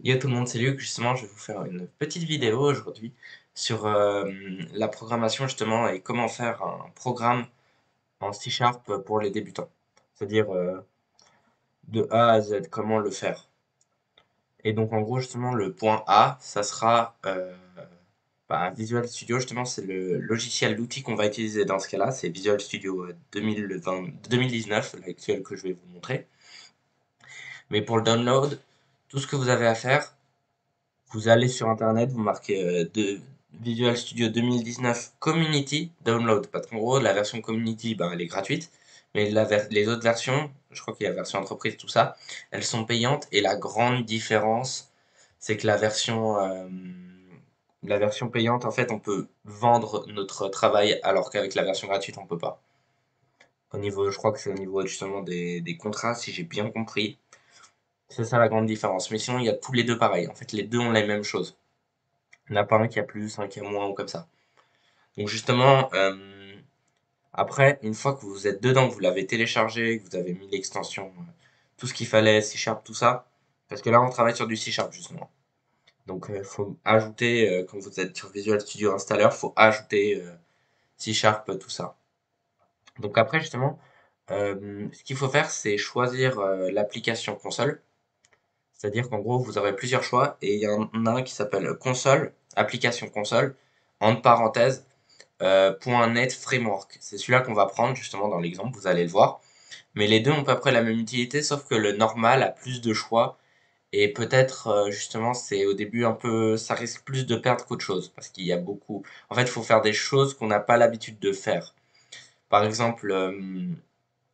Yo tout le monde, c'est Luc. Justement, je vais vous faire une petite vidéo aujourd'hui sur la programmation justement et comment faire un programme en C Sharp pour les débutants. C'est-à-dire de A à Z, comment le faire. Et donc en gros justement le point A, ça sera Visual Studio. Justement, c'est le logiciel, l'outil qu'on va utiliser dans ce cas-là. C'est Visual Studio 2020, 2019, l'actuel que je vais vous montrer. Mais pour le download, tout ce que vous avez à faire, vous allez sur internet, vous marquez de Visual Studio 2019 Community Download. Parce qu'en gros, la version Community, ben, elle est gratuite. Mais les autres versions, je crois qu'il y a la version entreprise, tout ça, elles sont payantes. Et la grande différence, c'est que la version payante, en fait, on peut vendre notre travail alors qu'avec la version gratuite, on peut pas. Au niveau, je crois que c'est au niveau justement des contrats, si j'ai bien compris. C'est ça la grande différence. Mais sinon, il y a tous les deux pareils. En fait, les deux ont la même chose. Il n'y en a pas un qui a plus, un qui a moins ou comme ça. Donc justement, après, une fois que vous êtes dedans, que vous l'avez téléchargé, que vous avez mis l'extension, tout ce qu'il fallait, C Sharp, tout ça, parce que là on travaille sur du C Sharp justement. Donc il faut ajouter, quand vous êtes sur Visual Studio Installer, il faut ajouter C Sharp, tout ça. Donc après justement, ce qu'il faut faire, c'est choisir l'application console. C'est-à-dire qu'en gros, vous aurez plusieurs choix et il y en a un qui s'appelle console, application console, entre parenthèses, .NET Framework. C'est celui-là qu'on va prendre justement dans l'exemple, vous allez le voir. Mais les deux ont à peu près la même utilité, sauf que le normal a plus de choix. Et peut-être justement, c'est au début un peu, ça risque plus de perdre qu'autre chose. Parce qu'il y a beaucoup. En fait, il faut faire des choses qu'on n'a pas l'habitude de faire. Par exemple,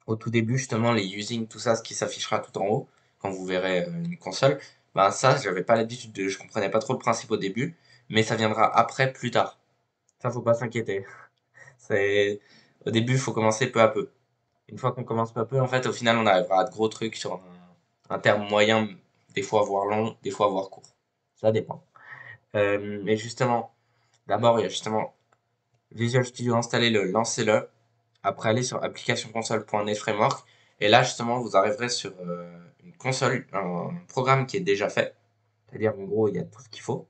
au tout début, justement, les using, tout ça, ce qui s'affichera tout en haut, quand vous verrez une console, ben ça, j'avais pas l'habitude de. Je comprenais pas trop le principe au début, mais ça viendra après, plus tard. Ça, faut pas s'inquiéter. C'est au début, il faut commencer peu à peu. Une fois qu'on commence peu à peu, en fait, au final, on arrivera à de gros trucs sur un terme moyen, des fois voire long, des fois voire court. Ça dépend. Mais justement, d'abord, il y a justement Visual Studio, installez-le, lancez-le. Après, allez sur application console.net framework. Et là, justement, vous arriverez sur une console, un programme qui est déjà fait. C'est-à-dire, en gros, il y a tout ce qu'il faut.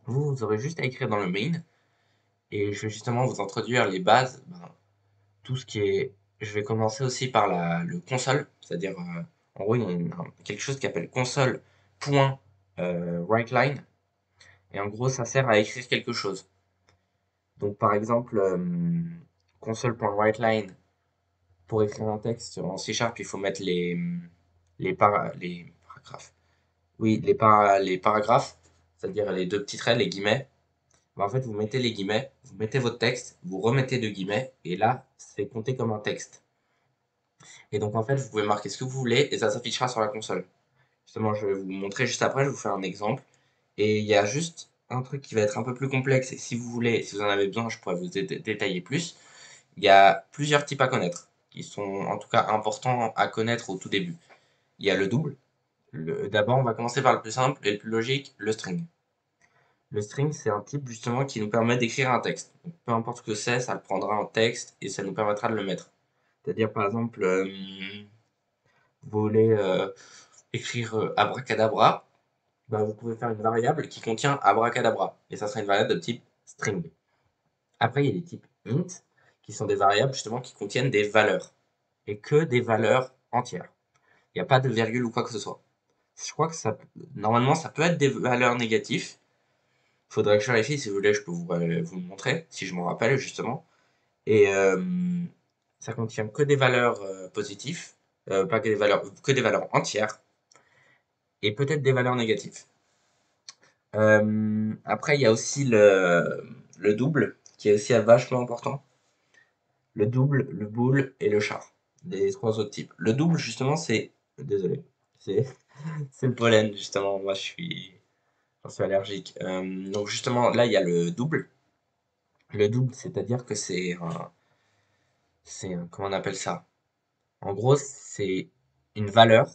Vous aurez juste à écrire dans le main. Et je vais justement vous introduire les bases, ben, tout ce qui est. Je vais commencer aussi par le console, c'est-à-dire en gros il y a quelque chose qui appelle console.writeline et en gros ça sert à écrire quelque chose. Donc par exemple console.writeline pour écrire un texte en C Sharp il faut mettre les paragraphes. Oui, les paragraphes, c'est-à-dire les deux petits traits, les guillemets. Ben, en fait vous mettez les guillemets, vous mettez votre texte, vous remettez deux guillemets et là c'est compté comme un texte. Et donc en fait, vous pouvez marquer ce que vous voulez et ça s'affichera sur la console. Justement, je vais vous montrer juste après, je vais vous faire un exemple. Et il y a juste un truc qui va être un peu plus complexe et si vous voulez, si vous en avez besoin, je pourrais vous détailler plus. Il y a plusieurs types à connaître, qui sont en tout cas importants à connaître au tout début. Il y a le double. D'abord, on va commencer par le plus simple et le plus logique, le string. Le string, c'est un type justement qui nous permet d'écrire un texte. Donc, peu importe ce que c'est, ça le prendra en texte et ça nous permettra de le mettre. C'est-à-dire par exemple, vous voulez écrire abracadabra, bah, vous pouvez faire une variable qui contient abracadabra. Et ça sera une variable de type string. Après, il y a les types int, qui sont des variables justement qui contiennent des valeurs. Et que des valeurs entières. Il n'y a pas de virgule ou quoi que ce soit. Je crois que normalement, ça peut être des valeurs négatives. Il faudrait que je vérifie, si vous voulez, je peux vous le montrer, si je m'en rappelle justement. Et ça contient que des valeurs positives, pas que des valeurs entières, et peut-être des valeurs négatives. Après, il y a aussi le double, qui est aussi vachement important. Le double, le bool et le char. Les trois autres types. Le double, justement, c'est. Désolé. C'est c'est le pollen, justement. Moi, j'en suis allergique. Donc, justement, là, il y a le double. Le double, c'est-à-dire que comment on appelle ça? En gros, c'est une valeur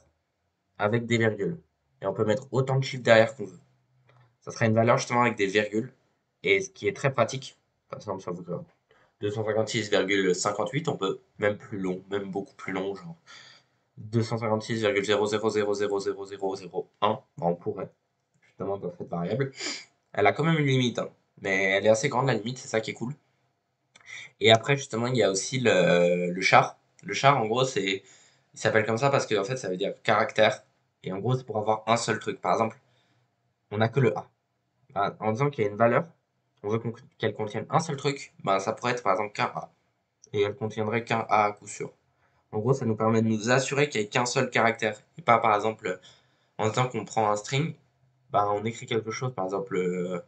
avec des virgules. Et on peut mettre autant de chiffres derrière qu'on veut. Ça sera une valeur justement avec des virgules. Et ce qui est très pratique, par exemple, ça vous 256,58, on peut, même plus long, même beaucoup plus long, genre 256,00000001, bah, on pourrait. justement dans cette variable. Elle a quand même une limite, hein, mais elle est assez grande la limite, c'est ça qui est cool. Et après, justement, il y a aussi le char. Le char, en gros, il s'appelle comme ça parce que en fait, ça veut dire caractère. Et en gros, c'est pour avoir un seul truc. Par exemple, on n'a que le A. Ben, en disant qu'il y a une valeur, on veut qu'elle contienne un seul truc, ben, ça pourrait être par exemple qu'un A. Et elle contiendrait qu'un A à coup sûr. En gros, ça nous permet de nous assurer qu'il n'y ait qu'un seul caractère. Et pas, par exemple, en disant qu'on prend un string, ben, on écrit quelque chose, par exemple,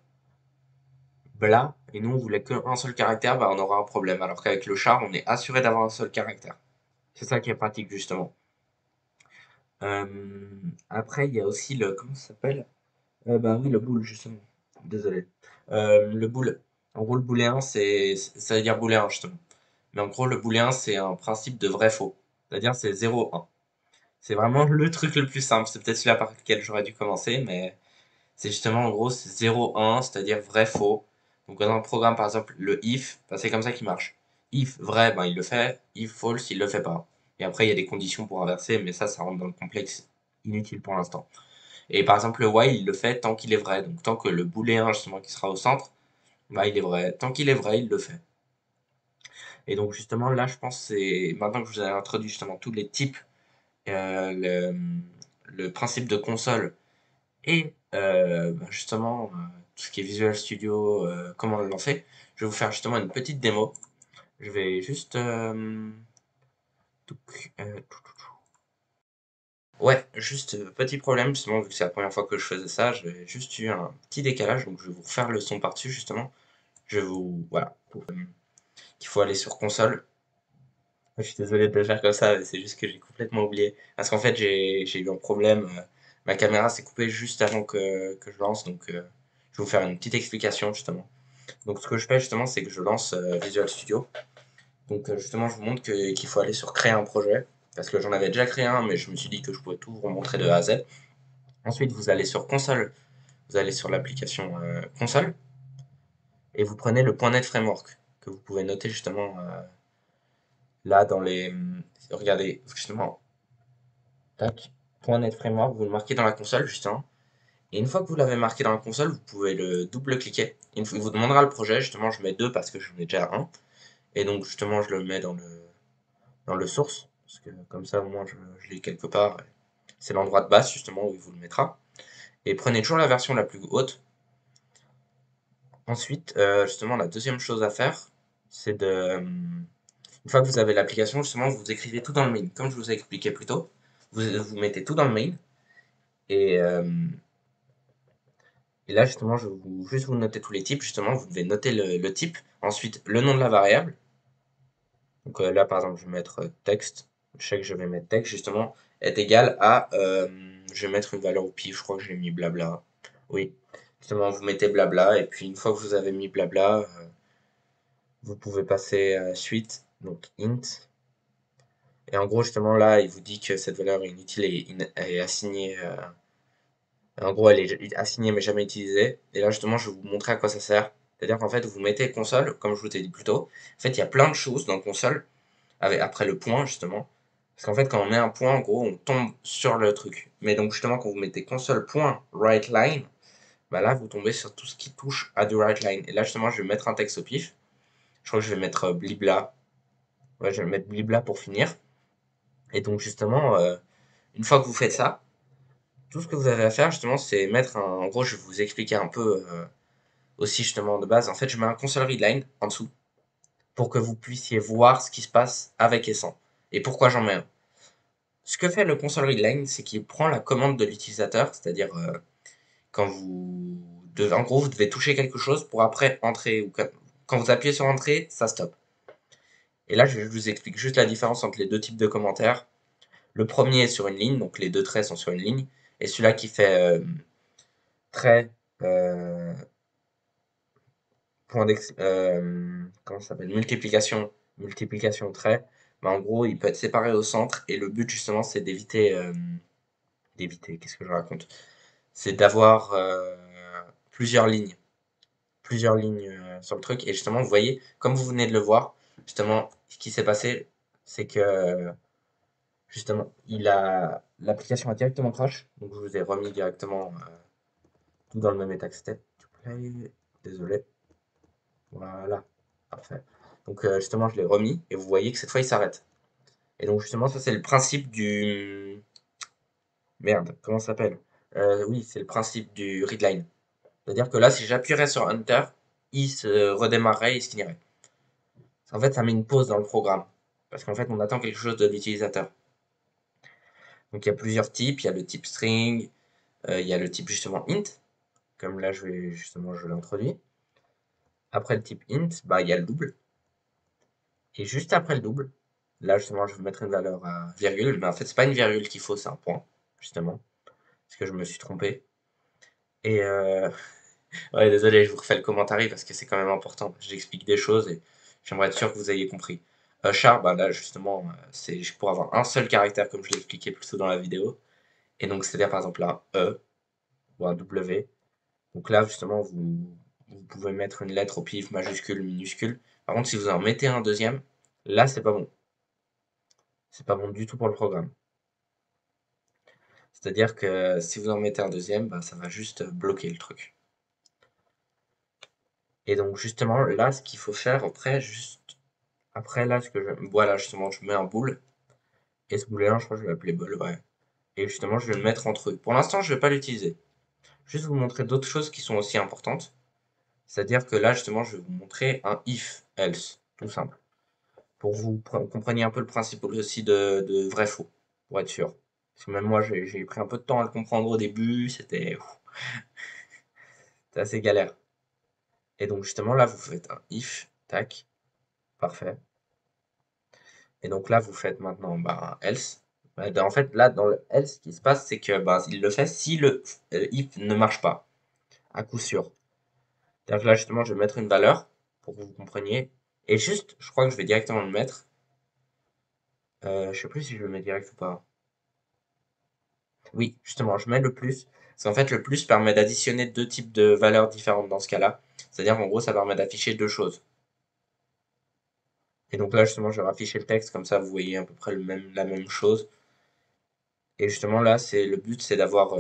bla, et nous, on voulait qu'un seul caractère, ben, on aura un problème. Alors qu'avec le char, on est assuré d'avoir un seul caractère. C'est ça qui est pratique, justement. Après, il y a aussi le. Comment ça s'appelle? Bah oui, le bool, justement. Désolé. Le bool. En gros, le booléen, ça veut dire booléen, justement. Mais en gros, le booléen, c'est un principe de vrai-faux. C'est-à-dire, c'est 0, 1. C'est vraiment le truc le plus simple. C'est peut-être celui-là par lequel j'aurais dû commencer, mais c'est justement, en gros, c'est 0, 1, c'est-à-dire vrai-faux. Donc, dans un programme, par exemple, le if, bah, c'est comme ça qu'il marche. If vrai, ben, il le fait. If false, il le fait pas. Et après, il y a des conditions pour inverser, mais ça rentre dans le complexe inutile pour l'instant. Et par exemple, le while, il le fait tant qu'il est vrai. Donc, tant que le booléen, justement, qui sera au centre, bah, il est vrai. Tant qu'il est vrai, il le fait. Et donc, justement, là, je pense, c'est maintenant que je vous ai introduit justement tous les types, euh, le, le principe de console et bah, justement tout ce qui est Visual Studio, comment on le lancer, je vais vous faire justement une petite démo. Je vais juste. Ouais, juste petit problème, justement, vu que c'est la première fois que je faisais ça, j'ai juste eu un petit décalage, donc je vais vous refaire le son par-dessus, justement. Je vais vous. Voilà. Qu'il faut aller sur console. Je suis désolé de le faire comme ça, mais c'est juste que j'ai complètement oublié. Parce qu'en fait, j'ai eu un problème. Ma caméra s'est coupée juste avant que je lance, donc je vais vous faire une petite explication, justement. Donc, ce que je fais, justement, c'est que je lance Visual Studio. Donc, justement, je vous montre qu'il faut aller sur créer un projet. Parce que j'en avais déjà créé un, mais je me suis dit que je pouvais tout vous montrer de A à Z. Ensuite, vous allez sur console. Vous allez sur l'application console. Et vous prenez le .NET Framework. Que vous pouvez noter, justement, là, dans les. Regardez, justement, tac, .NET Framework, vous le marquez dans la console, justement. Et une fois que vous l'avez marqué dans la console, vous pouvez le double-cliquer. Il vous demandera le projet, justement, je mets deux parce que j'en ai déjà un. Et donc, justement, je le mets dans le source, parce que comme ça, au moins, je l'ai quelque part. C'est l'endroit de base, justement, où il vous le mettra. Et prenez toujours la version la plus haute. Ensuite, justement, la deuxième chose à faire, c'est une fois que vous avez l'application, justement, vous écrivez tout dans le main. Comme je vous ai expliqué plus tôt, vous mettez tout dans le main. Et, et là, justement, je vais juste vous noter tous les types. Justement, vous devez noter le type. Ensuite, le nom de la variable. Donc là, par exemple, je vais mettre texte. Je sais que je vais mettre texte, justement, est égal à. Je vais mettre une valeur au pif. Je crois que j'ai mis blabla. Oui. Justement, vous mettez blabla. Et puis, une fois que vous avez mis blabla, vous pouvez passer à la suite. Donc, int. Et en gros, justement, là, il vous dit que cette valeur est inutile et est assignée. En gros, elle est assignée mais jamais utilisée. Et là, justement, je vais vous montrer à quoi ça sert. C'est-à-dire qu'en fait, vous mettez console, comme je vous ai dit plus tôt. En fait, il y a plein de choses dans console, après le point, justement. Parce qu'en fait, quand on met un point, en gros, on tombe sur le truc. Mais donc, justement, quand vous mettez console.writeLine, bah là, vous tombez sur tout ce qui touche à du writeLine. Et là, justement, je vais mettre un texte au pif. Je crois que je vais mettre blibla. Ouais, je vais mettre blibla pour finir. Et donc, justement, une fois que vous faites ça, tout ce que vous avez à faire, justement, c'est mettre un. En gros, je vais vous expliquer un peu aussi, justement, de base. En fait, je mets un console readline en dessous pour que vous puissiez voir ce qui se passe avec et sans. Et pourquoi j'en mets un. Ce que fait le console readline, c'est qu'il prend la commande de l'utilisateur, c'est-à-dire quand vous devez, en gros, vous devez toucher quelque chose pour après entrer, ou quand vous appuyez sur entrée, ça stoppe. Et là, je vous explique juste la différence entre les deux types de commentaires. Le premier est sur une ligne, donc les deux traits sont sur une ligne, et celui-là qui fait trait, euh, comment ça s'appelle, multiplication trait, bah, en gros, il peut être séparé au centre, et le but, justement, c'est d'éviter, qu'est-ce que je raconte? C'est d'avoir plusieurs lignes sur le truc. Et justement, vous voyez, comme vous venez de le voir, justement, ce qui s'est passé, c'est que justement, l'application a directement crash. Donc, je vous ai remis directement tout dans le même état que c'était. Désolé. Voilà, parfait. Donc justement, je l'ai remis et vous voyez que cette fois, il s'arrête. Et donc justement, ça c'est le principe du... Merde, comment ça s'appelle? Oui, c'est le principe du readline. C'est-à-dire que là, si j'appuierais sur Enter, il se redémarrerait, il se finirait. En fait, ça met une pause dans le programme. Parce qu'en fait, on attend quelque chose de l'utilisateur. Donc il y a plusieurs types. Il y a le type string, il y a le type justement int. Comme là, je l'ai introduit. Après le type int, bah, il y a le double. Et juste après le double, là justement, je vais mettre une valeur à virgule. Mais en fait, c'est pas une virgule qu'il faut, c'est un point, justement. Parce que je me suis trompé. Et ouais, désolé, je vous refais le commentaire parce que c'est quand même important. J'explique des choses et j'aimerais être sûr que vous ayez compris. Char, bah là justement, c'est pour avoir un seul caractère comme je l'ai expliqué plus tôt dans la vidéo. Et donc, c'est-à-dire par exemple un E ou un W. Donc là, justement, vous pouvez mettre une lettre au pif, majuscule, minuscule. Par contre, si vous en mettez un deuxième, là, c'est pas bon. C'est pas bon du tout pour le programme. C'est-à-dire que si vous en mettez un deuxième, bah, ça va juste bloquer le truc. Et donc, justement, là, ce qu'il faut faire après, juste après, là, voilà, justement, je mets un boule. Et ce boulet-là, je crois que je vais l'appeler bol, ouais. Et justement, je vais le mettre entre eux. Pour l'instant, je vais pas l'utiliser. Juste vous montrer d'autres choses qui sont aussi importantes. C'est-à-dire que là, justement, je vais vous montrer un if, else, tout simple. Pour que vous compreniez un peu le principe aussi de vrai-faux, pour être sûr. Parce que même moi, j'ai pris un peu de temps à le comprendre au début, c'était assez galère. Et donc, justement, là, vous faites un if, tac, parfait. Et donc là, vous faites maintenant bah, un else. En fait, là, dans le else, ce qui se passe, c'est que bah, il le fait si le if ne marche pas, à coup sûr. C'est-à-dire que là, justement, je vais mettre une valeur pour que vous compreniez. Et juste, je crois que je vais directement le mettre. Je sais plus si je le mets direct ou pas. Oui, justement, je mets le plus. Parce qu'en fait, le plus permet d'additionner deux types de valeurs différentes dans ce cas-là. C'est-à-dire qu'en gros, ça permet d'afficher deux choses. Et donc là, justement, je vais afficher le texte, comme ça, vous voyez à peu près la même chose. Et justement, là, le but, c'est d'avoir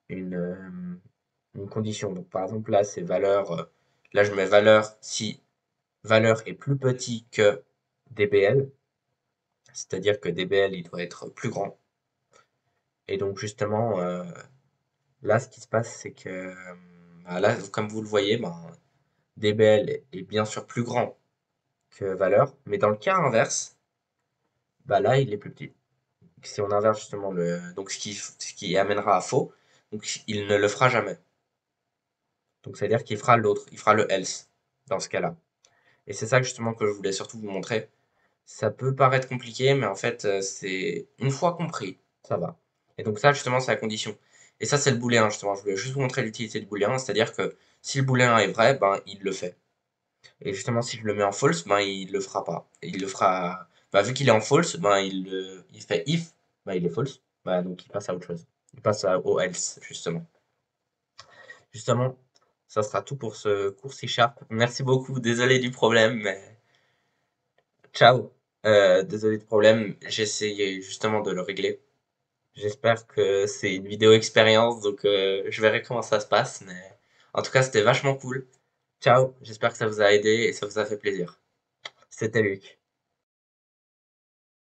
une, euh, une condition. Donc, par exemple, là, c'est valeur. Là, je mets valeur si valeur est plus petit que dbl. C'est-à-dire que dbl, il doit être plus grand. Et donc, justement, là, ce qui se passe, c'est que là, comme vous le voyez, ben, dBl est bien sûr plus grand que valeur, mais dans le cas inverse, bah là, il est plus petit. Si on inverse justement donc ce qui amènera à faux, donc il ne le fera jamais. Donc c'est-à-dire qu'il fera l'autre, il fera le else dans ce cas-là. Et c'est ça justement que je voulais surtout vous montrer. Ça peut paraître compliqué, mais en fait, c'est une fois compris, ça va. Et donc ça, justement, c'est la condition. Et ça, c'est le booléen, justement. Je voulais juste vous montrer l'utilité du booléen, c'est-à-dire que si le booléen est vrai, ben, il le fait. Et justement, si je le mets en false, ben, il le fera pas. Et il le fera. Bah, vu qu'il est en false, ben, il fait if, ben, il est false. Bah, donc il passe à autre chose. Il passe au else, justement. Justement, ça sera tout pour ce cours C-Sharp. Merci beaucoup. Désolé du problème, mais ciao. Désolé du problème. J'ai essayé justement de le régler. J'espère que c'est une vidéo expérience, donc je verrai comment ça se passe. Mais en tout cas, c'était vachement cool. Ciao. J'espère que ça vous a aidé et ça vous a fait plaisir. C'était Luc.